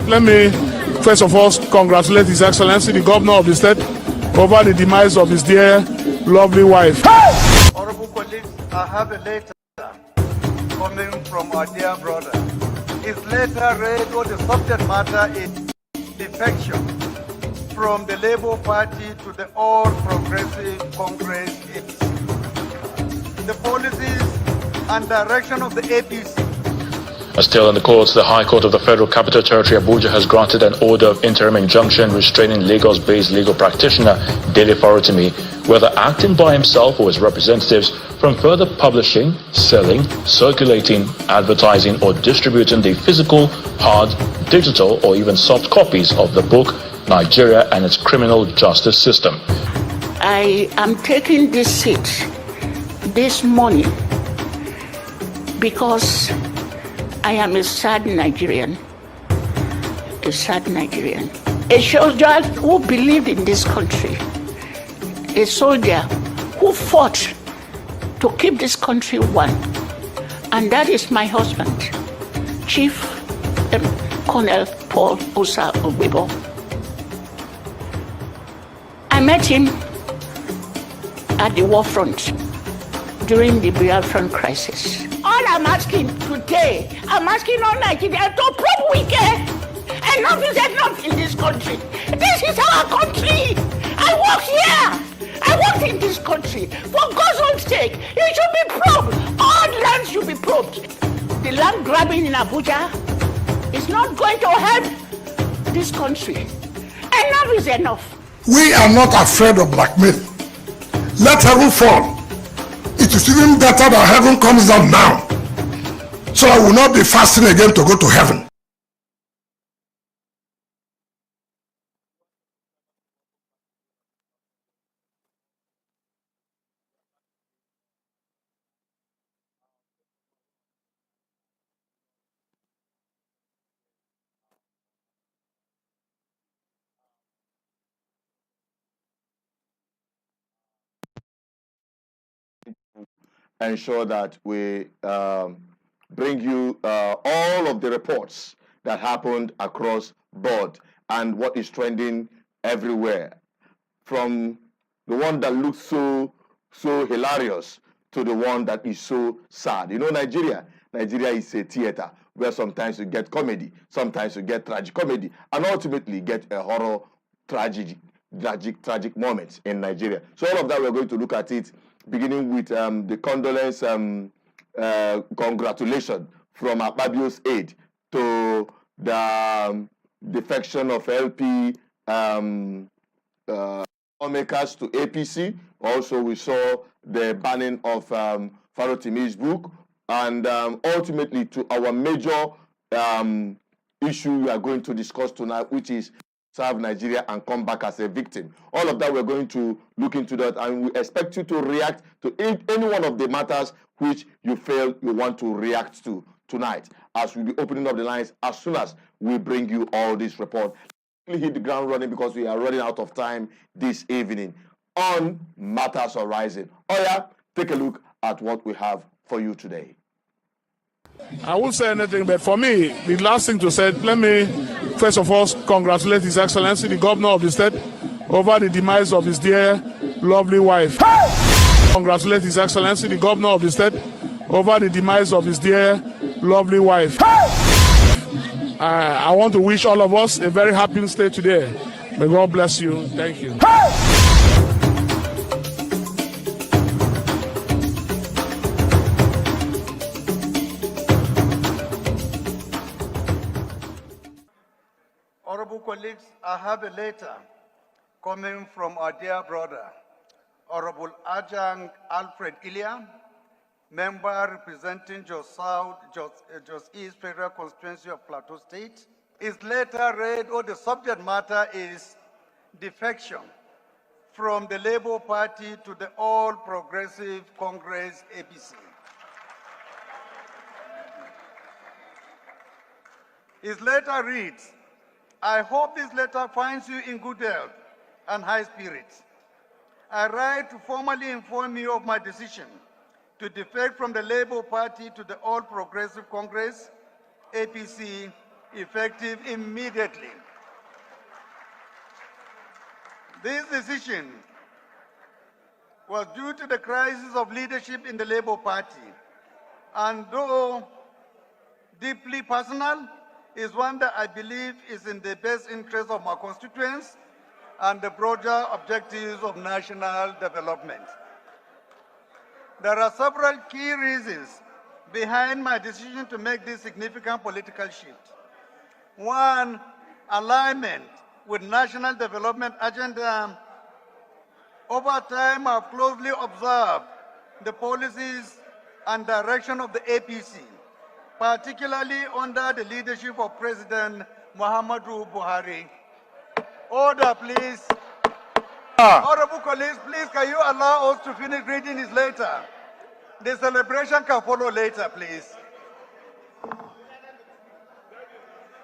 let me first of all congratulate His Excellency, the Governor of the state, over the demise of his dear, lovely wife. Honorable colleagues, I have a letter coming from our dear brother. His letter read what the subject matter is defection from the Labour Party to the All Progressive Congress APC. The policies and direction of the APC. Still in the courts, the High Court of the Federal Capital Territory, Abuja, has granted an order of interim injunction restraining Lagos-based legal practitioner Dele Farotimi, whether acting by himself or his representatives, from further publishing, selling, circulating, advertising, or distributing the physical, hard, digital, or even soft copies of the book Nigeria and its Criminal Justice System. I am taking this seat this morning because I am a sad Nigerian, a soldier who believed in this country, a soldier who fought to keep this country one, and that is my husband, Chief Colonel Paul Osa Ogbebo. I met him at the war front during the Biafran crisis. All I'm asking today, I'm asking all Nigerians to prove Wike. Enough is enough in this country. This is our country. I work here. I work in this country. For God's own sake, it should be proved. All lands should be proved. The land grabbing in Abuja is not going to help this country. Enough is enough. We are not afraid of blackmail. Let heaven fall. It is even better that heaven comes down now, so I will not be fasting again to go to heaven. Ensure that we bring you all of the reports that happened across board and what is trending everywhere, from the one that looks so hilarious to the one that is so sad. You know, Nigeria is a theater where sometimes you get comedy, sometimes you get tragic comedy, and ultimately get a horror tragic moments in Nigeria. So all of that, we're going to look at it, beginning with the condolence congratulation from Akpabio's aide to the defection of LP lawmakers to APC. Also, we saw the banning of Farotimi's book, and ultimately to our major issue we are going to discuss tonight, which is serve Nigeria and come back as a victim. All of that, we're going to look into that, and we expect you to react to any one of the matters which you feel you want to react to tonight, as we'll be opening up the lines as soon as we bring you all this report. We'll hit the ground running because we are running out of time this evening on Matters Arising. Oya, take a look at what we have for you today. I won't say anything, but for me, the last thing to say, let me first of all congratulate His Excellency, the Governor of the state, over the demise of his dear, lovely wife. Congratulate His Excellency, the Governor of the state, over the demise of his dear, lovely wife. I want to wish all of us a very happy stay today. May God bless you. Thank you. Honorable colleagues, I have a letter coming from our dear brother, Honorable Ajang Alfred Ilya, member representing Jos South, Jos East Federal Constituency of Plateau State. His letter read, the subject matter is defection from the Labour Party to the All Progressive Congress APC. His letter reads, I hope this letter finds you in good health and high spirits. I write to formally inform you of my decision to defect from the Labour Party to the All Progressive Congress, APC, effective immediately. This decision was due to the crisis of leadership in the Labour Party, and though deeply personal, is one that I believe is in the best interest of my constituents and the broader objectives of national development. There are several key reasons behind my decision to make this significant political shift. One, alignment with national development agenda. Over time, I've closely observed the policies and direction of the APC, particularly under the leadership of President Muhammadu Buhari. Order, please. Honorable colleagues, please, can you allow us to finish reading this later? The celebration can follow later, please.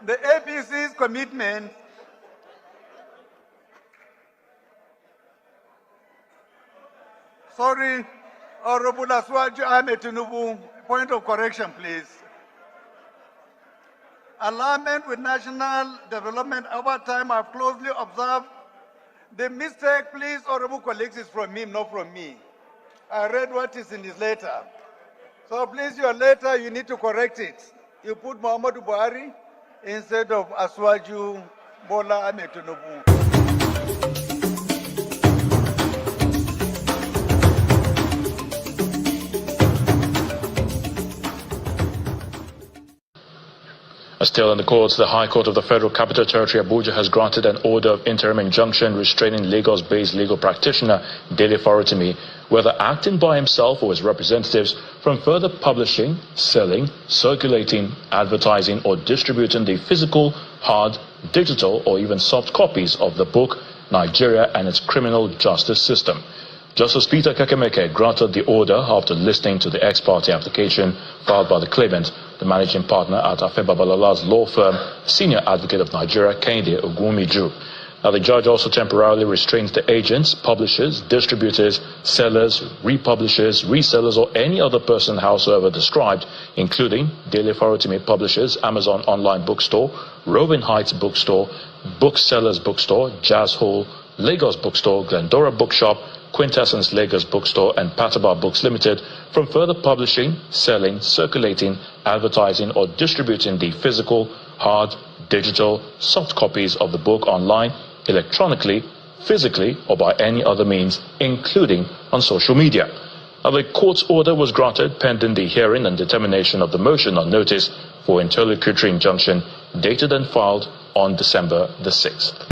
The APC's commitment Honorable Aswaju Ahmed Tinubu, point of correction, please. Alignment with national development over time, I've closely observed. The mistake, please, honorable colleagues, is from him, not from me. I read what is in his letter. So please, your letter, you need to correct it. You put Muhammadu Buhari instead of Aswaju Bola Ahmed Tinubu. Still in the courts, the High Court of the Federal Capital Territory, Abuja, has granted an order of interim injunction restraining Lagos-based legal practitioner Dele Farotimi, whether acting by himself or his representatives, from further publishing, selling, circulating, advertising, or distributing the physical, hard, digital, or even soft copies of the book Nigeria and its Criminal Justice System. Justice Peter Kekemeke granted the order after listening to the ex-parte application filed by the claimant, the managing partner at Afe Babalola's law firm, Senior Advocate of Nigeria, Kehinde Ogumiju. Now, the judge also temporarily restrains the agents, publishers, distributors, sellers, republishers, resellers, or any other person howsoever described, including Dele Farotimi Publishers, Amazon Online Bookstore, Roving Heights Bookstore, Booksellers Bookstore, Jazz Hall, Lagos Bookstore, Glendora Bookshop, Quintessence Lagos Bookstore, and Pataba Books Limited from further publishing, selling, circulating, advertising, or distributing the physical, hard, digital, soft copies of the book online, electronically, physically, or by any other means, including on social media. Now, the court's order was granted pending the hearing and determination of the motion on notice for interlocutory injunction dated and filed on December the 6th.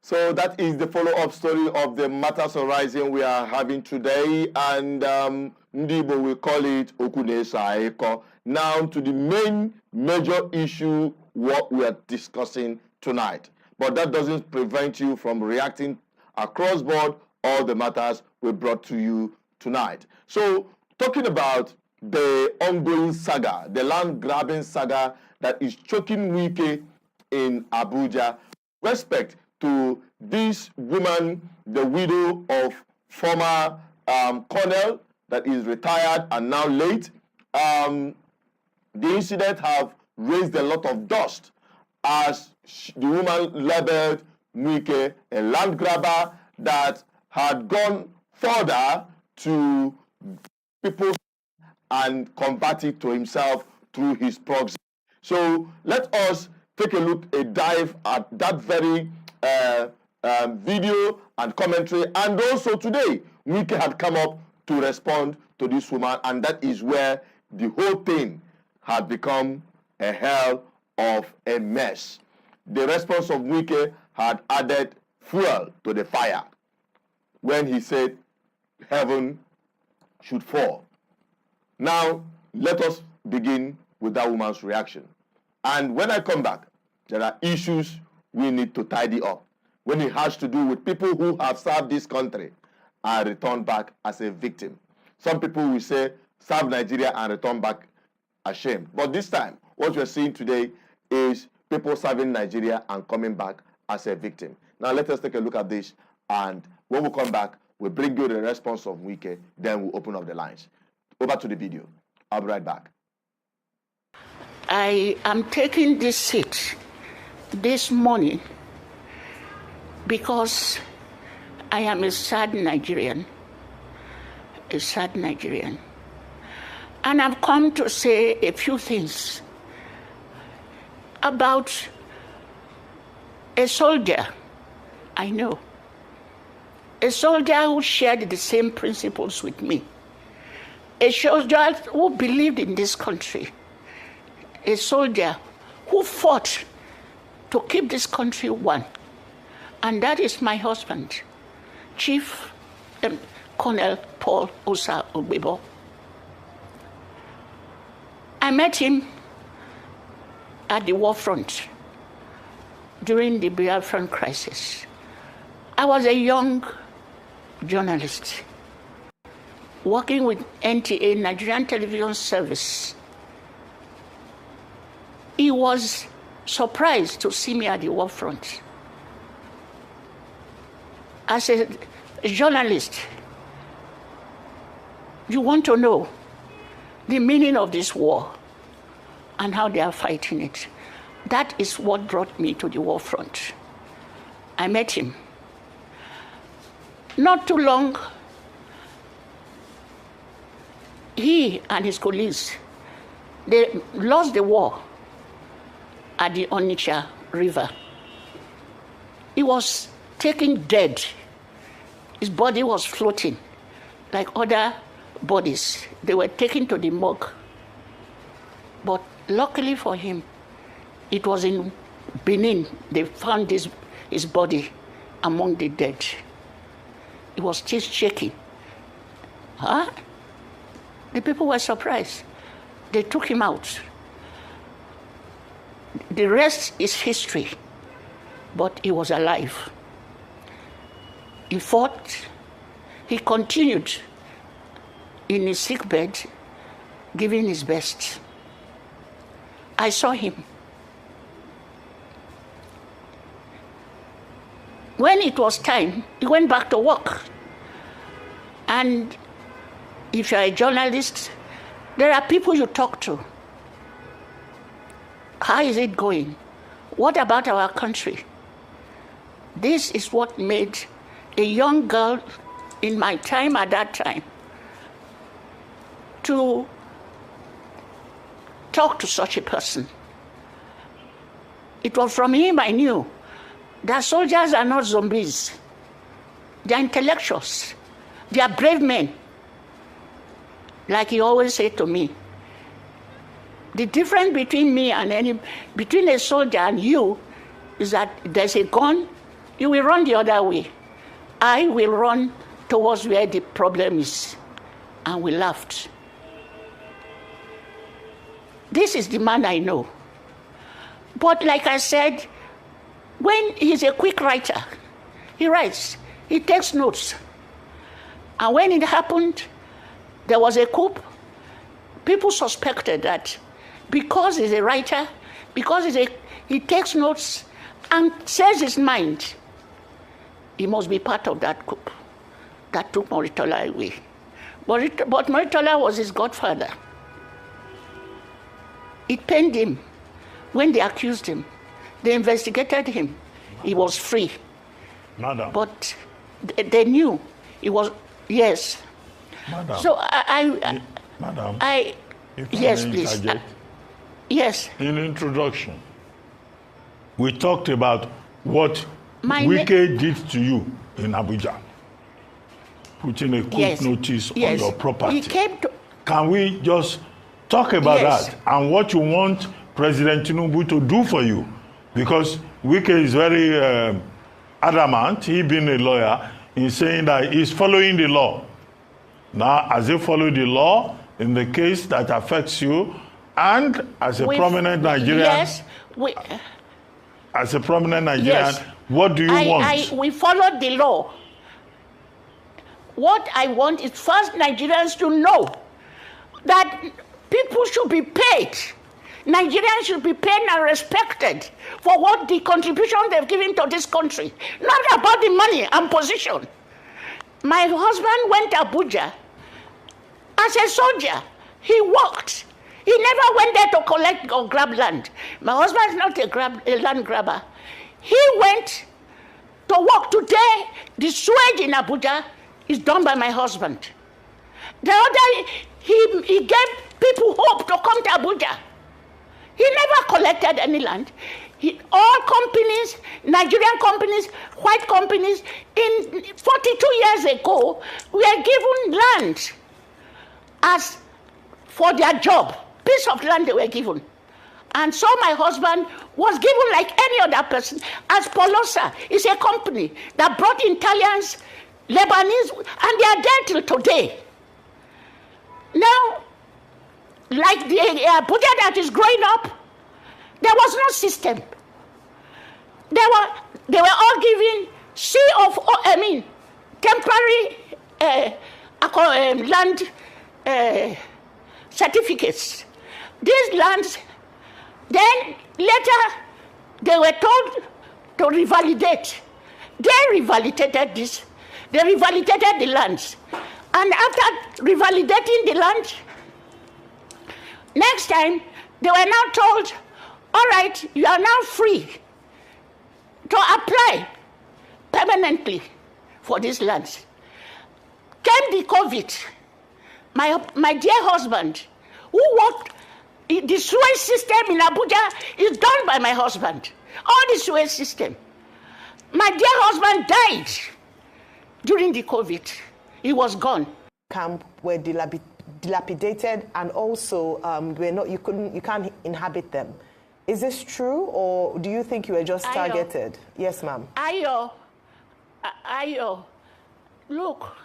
So that is the follow-up story of the matters arising we are having today, and Ndibo will call it Okunesa Eko. Now to the main major issue, what we are discussing tonight. But that doesn't prevent you from reacting across board all the matters we brought to you tonight. So talking about the ongoing saga, the land-grabbing saga that is choking Wike in Abuja, respect to this woman, the widow of former colonel that is retired and now late. The incident have raised a lot of dust as the woman labeled Wike a land grabber that had gone further to people and convert it to himself through his proxy. So let us take a dive at that very video and commentary, and also today Wike had come up to respond to this woman, and that is where the whole thing had become a hell of a mess. The response of Wike had added fuel to the fire when he said heaven should fall. Now let us begin with that woman's reaction, and when I come back, there are issues we need to tidy up when it has to do with people who have served this country and returned back as a victim. Some people will say serve Nigeria and return back ashamed. But this time, what we're seeing today is people serving Nigeria and coming back as a victim. Now let us take a look at this And when we come back, we'll bring you the response of Wike, then we'll open up the lines. Over to the video. I'll be right back. I am taking this seat this morning because I am a sad Nigerian. A sad Nigerian. And I've come to say a few things about a soldier I know. A soldier who shared the same principles with me. A soldier who believed in this country. A soldier who fought to keep this country one. And that is my husband, Chief Colonel Paul Osa Ogbebo. I met him at the war front during the Biafran crisis. I was a young journalist working with NTA, Nigerian Television Service. He was surprised to see me at the war front. As a journalist, you want to know the meaning of this war and how they are fighting it. That is what brought me to the war front. I met him. Not too long, he and his colleagues, they lost the war at the Onitsha River. He was taken dead. His body was floating like other bodies. They were taken to the morgue. But luckily for him, it was in Benin they found his body among the dead. He was still shaking. Huh? The people were surprised. They took him out. The rest is history, but he was alive. He fought. He continued in his sickbed, giving his best. I saw him. When it was time, he went back to work. And if you're a journalist, there are people you talk to. How is it going? What about our country? This is what made a young girl in my time at that time to talk to such a person. It was from him I knew that soldiers are not zombies. They are intellectuals. They are brave men. Like he always said to me, the difference between me and between a soldier and you is that there's a gun, you will run the other way. I will run towards where the problem is. And we laughed. This is the man I know. But like I said, when he's a quick writer, he writes, he takes notes. And when it happened, there was a coup. People suspected that because he's a writer, because he takes notes and says his mind, he must be part of that coup that took Moritola away. But Moritola was his godfather. It pained him when they accused him. They investigated him. He was free. Madam. But they knew he was, yes. Madam. So Madam. Yes, please. Yes. In introduction, we talked about what Wike did to you in Abuja, putting a quick notice on your property. He came to. Can we just talk about that and what you want President Tinubu to do for you? Because Wike is very adamant, he being a lawyer, in saying that he's following the law. Now, as he followed the law in the case that affects you, and as a prominent Nigerian, as a prominent Nigerian, what do you want? We followed the law. What I want is first Nigerians to know that people should be paid. Nigerians should be paid and respected for what the contribution they've given to this country, not about the money and position. My husband went to Abuja as a soldier. He worked. He never went there to collect or grab land. My husband is not a land grabber. He went to work. Today, the sewage in Abuja is done by my husband. The other, he gave people hope to come to Abuja. He never collected any land. All companies, Nigerian companies, white companies, in 42 years ago, were given land as for their job. Piece of land they were given. And so my husband was given like any other person. As Polosa is a company that brought Italians, Lebanese, and they are there till today. Now, like the Abuja that is growing up, there was no system. They were all given temporary land certificates. These lands, then later they were told to revalidate. They revalidated this. They revalidated the lands. And after revalidating the land, next time they were now told, all right, you are now free to apply permanently for these lands. Came the COVID. My dear husband, who worked, the sewage system in Abuja is done by my husband. All the sewage system. My dear husband died during the COVID. He was gone. Camp were dilapidated, and also you can't inhabit them. Is this true, or do you think you were just targeted? Yes, ma'am. Ayo, look,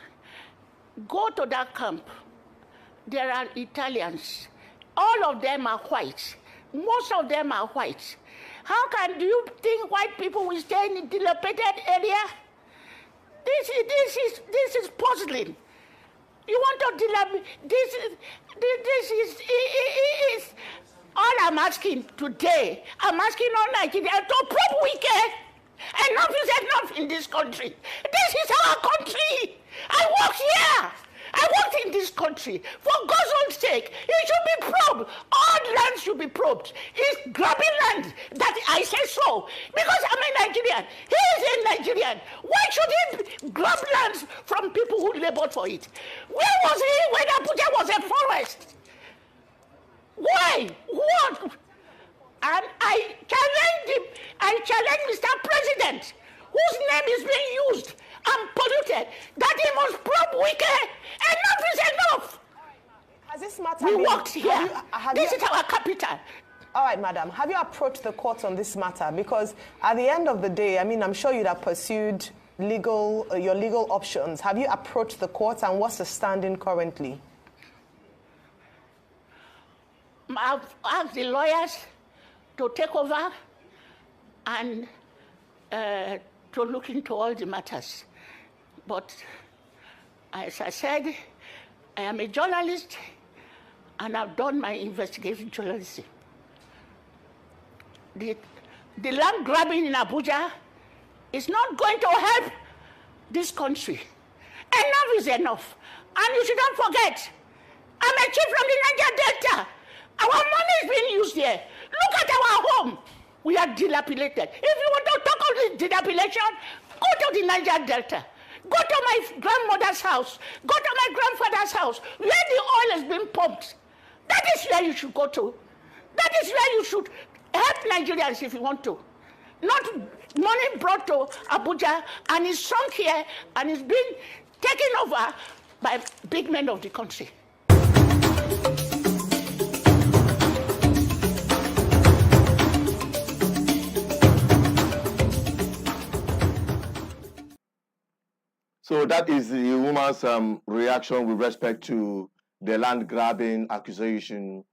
go to that camp. There are Italians. All of them are white. Most of them are white. Do you think white people will stay in a dilapidated area? This is puzzling. You want to dilapidate? This is all I'm asking today. I'm asking all Nigerians to prove Wike. Enough is enough in this country. This is our country. I work here. I worked in this country. For God's own sake, it should be probed. All land should be probed. It's grabbing land that I say so. Because I'm a Nigerian. He is a Nigerian. Why should he grab lands from people who labored for it? Where was he when Abuja was a forest? Why? What? And I challenge Mr. President, whose name is being used and polluted, that he must probe Wike. Enough is enough. Has this matter we worked here. This is our capital. All right, madam. Have you approached the court on this matter? Because at the end of the day, I mean, I'm sure you'd have pursued your legal options. Have you approached the court, and what's the standing currently? I've asked the lawyers to take over and to look into all the matters. But as I said, I am a journalist and I've done my investigation journalism. The land grabbing in Abuja is not going to help this country. Enough is enough. And you shouldn't forget, I'm a chief from the Niger Delta. Our money is being used here. Look at our home. We are dilapidated. If you want to talk about this dilapidation, go to the Niger Delta. Go to my grandmother's house. Go to my grandfather's house, where the oil has been pumped. That is where you should go to. That is where you should help Nigerians if you want to. Not money brought to Abuja and is sunk here and is being taken over by big men of the country. So that is the woman's reaction with respect to the land grabbing accusation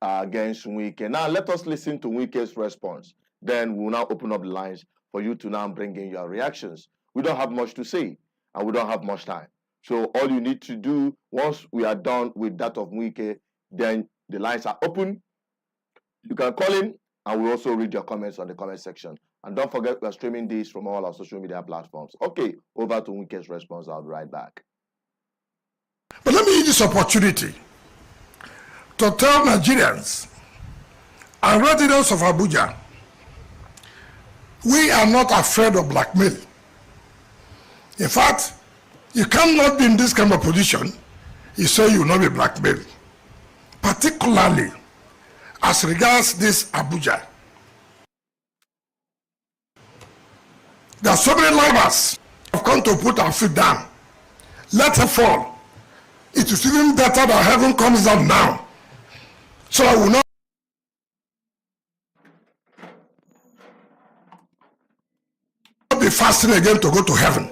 against Wike. Now let us listen to Wike's response. Then we'll now open up the lines for you to now bring in your reactions. We don't have much to say and we don't have much time. So all you need to do, once we are done with that of Wike, then the lines are open You can call in and we'll also read your comments on the comment section. And don't forget, we're streaming this from all our social media platforms. Okay, over to Wike's response. I'll be right back. But let me use this opportunity to tell Nigerians and residents of Abuja, we are not afraid of blackmail. In fact, you cannot be in this kind of position, you say you will not be blackmailed. Particularly as regards this Abuja. There are so many lovers who have come to put our feet down. Let her fall. It is even better that heaven comes down now. So I will not be fasting again to go to heaven.